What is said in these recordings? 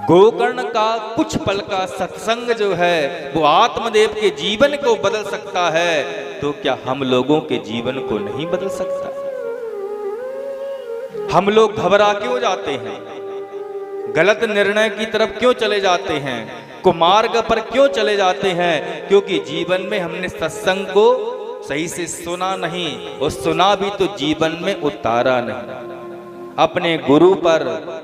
गोकर्ण का कुछ पल का सत्संग जो है वो आत्मदेव के जीवन को बदल सकता है, तो क्या हम लोगों के जीवन को नहीं बदल सकता? हम लोग घबरा क्यों जाते हैं? गलत निर्णय की तरफ क्यों चले जाते हैं? कुमार्ग पर क्यों चले जाते हैं? क्योंकि जीवन में हमने सत्संग को सही से सुना नहीं, और सुना भी तो जीवन में उतारा नहीं। अपने गुरु पर,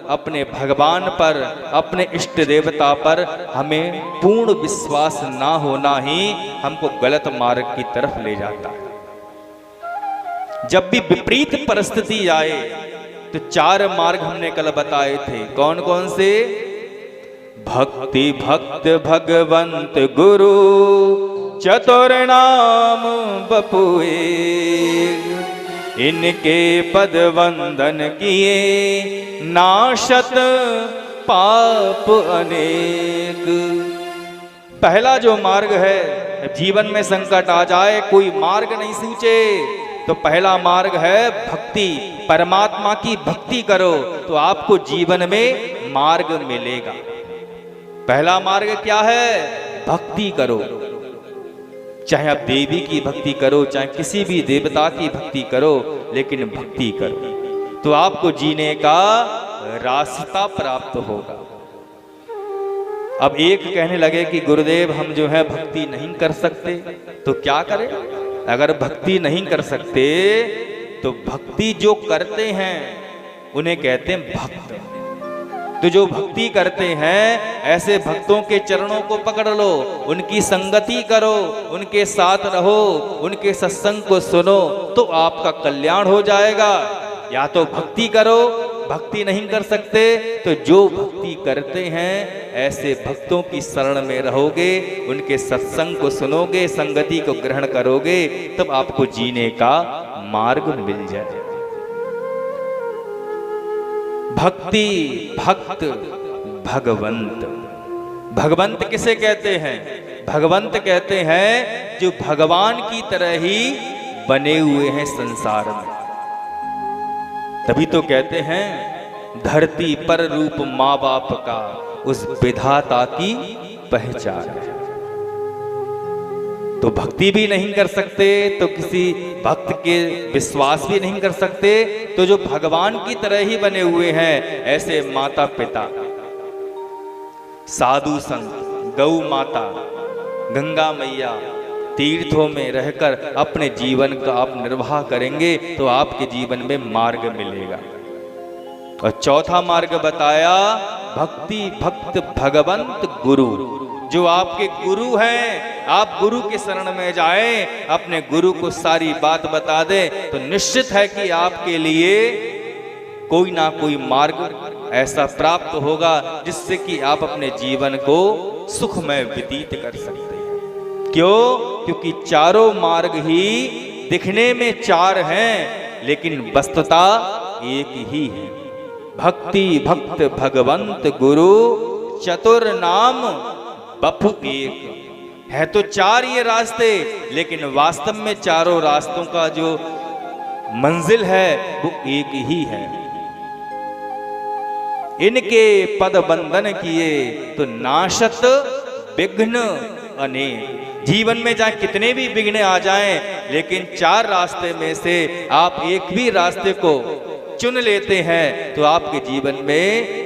अपने भगवान पर, अपने इष्ट देवता पर हमें पूर्ण विश्वास ना होना ही हमको गलत मार्ग की तरफ ले जाता है। जब भी विपरीत परिस्थिति आए तो 4 मार्ग हमने कल बताए थे। कौन कौन से? भक्ति भक्त भगवंत गुरु चतुर नाम बपुए, इनके पद वंदन किए नाशत पाप अनेक। पहला जो मार्ग है, जीवन में संकट आ जाए, कोई मार्ग नहीं सूझे, तो पहला मार्ग है भक्ति। परमात्मा की भक्ति करो तो आपको जीवन में मार्ग मिलेगा। पहला मार्ग क्या है? भक्ति करो। चाहे आप देवी की भक्ति करो, चाहे किसी भी देवता की भक्ति करो, लेकिन भक्ति करो तो आपको जीने का रास्ता प्राप्त होगा। अब एक कहने लगे कि गुरुदेव हम जो है भक्ति नहीं कर सकते, तो क्या करें? अगर भक्ति नहीं कर सकते तो भक्ति जो करते हैं उन्हें कहते हैं भक्त। तो जो भक्ति करते हैं ऐसे भक्तों के चरणों को पकड़ लो, उनकी संगति करो, उनके साथ रहो, उनके सत्संग को सुनो, तो आपका कल्याण हो जाएगा। या तो भक्ति करो, भक्ति नहीं कर सकते तो जो भक्ति करते हैं ऐसे भक्तों की शरण में रहोगे, उनके सत्संग को सुनोगे, संगति को ग्रहण करोगे, तब आपको जीने का मार्ग मिल जाए। भक्ति भक्त भगवंत। भगवंत किसे कहते हैं? भगवंत कहते हैं जो भगवान की तरह ही बने हुए हैं संसार में। तभी तो कहते हैं धरती पर रूप माँ बाप का उस विधाता की पहचान है। तो भक्ति भी नहीं कर सकते तो किसी भक्त के विश्वास भी नहीं कर सकते, तो जो भगवान की तरह ही बने हुए हैं ऐसे माता पिता, साधु संत, गौ माता, गंगा मैया, तीर्थों में रहकर अपने जीवन का आप निर्वाह करेंगे तो आपके जीवन में मार्ग मिलेगा। और चौथा मार्ग बताया भक्ति भक्त भगवंत गुरु। जो आपके गुरु हैं, आप गुरु के शरण में जाएं, अपने गुरु को सारी बात बता दें, तो निश्चित है कि आपके लिए कोई ना कोई मार्ग ऐसा प्राप्त होगा जिससे कि आप अपने जीवन को सुखमय व्यतीत कर सकते हैं। क्यों? क्योंकि चारों मार्ग ही दिखने में 4 हैं, लेकिन वस्तुता एक ही है। भक्ति भक्त भगवंत गुरु चतुर नाम बपु एक। है तो 4 ये रास्ते, लेकिन वास्तव में चारों रास्तों का जो मंजिल है वो एक ही है। इनके पद बंधन किए तो नाशत विघ्न अनेक। जीवन में चाहे कितने भी विघ्न आ जाएं, लेकिन 4 रास्ते में से आप एक भी रास्ते को चुन लेते हैं तो आपके जीवन में